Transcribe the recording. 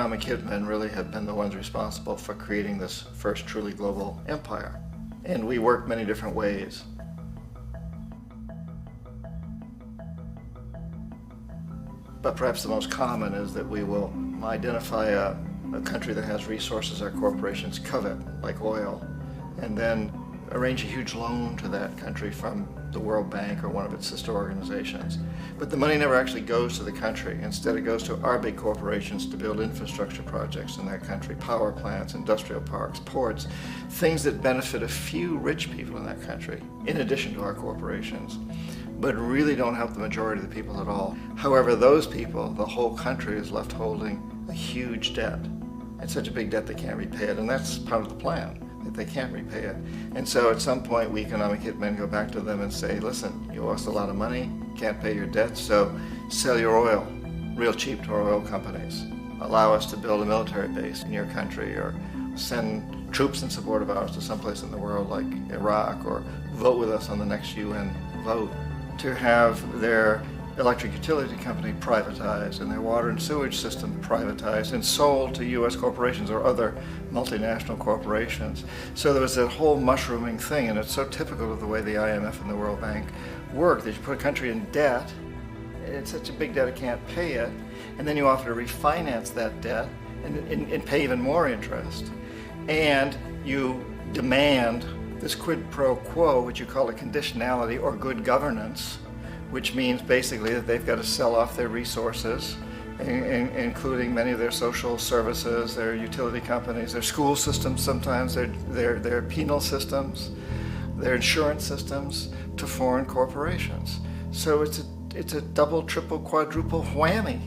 economic hitmen really have been the ones responsible for creating this first truly global empire. And we work many different ways. But perhaps the most common is that we will identify a country that has resources our corporations covet, like oil, and then arrange a huge loan to that country from the World Bank or one of its sister organizations. But the money never actually goes to the country. Instead, it goes to our big corporations to build infrastructure projects in that country, power plants, industrial parks, ports, things that benefit a few rich people in that country, in addition to our corporations, but really don't help the majority of the people at all. However, those people, the whole country is left holding a huge debt. It's such a big debt they can't repay it, and that's part of the plan, that they can't repay it. And so at some point, we economic hitmen go back to them and say, listen, you owe us a lot of money, can't pay your debt, so sell your oil real cheap to our oil companies. Allow us to build a military base in your country, or send troops in support of ours to someplace in the world like Iraq, or vote with us on the next UN vote. To have their electric utility company privatized and their water and sewage system privatized and sold to U.S. corporations or other multinational corporations. So there was that whole mushrooming thing, and it's so typical of the way the IMF and the World Bank work, that you put a country in debt, it's such a big debt it can't pay it, and then you offer to refinance that debt and pay even more interest. And you demand this quid pro quo, which you call a conditionality or good governance, which means basically that they've got to sell off their resources, including many of their social services, their utility companies, their school systems sometimes, their penal systems, their insurance systems, to foreign corporations. So it's a double, triple, quadruple whammy.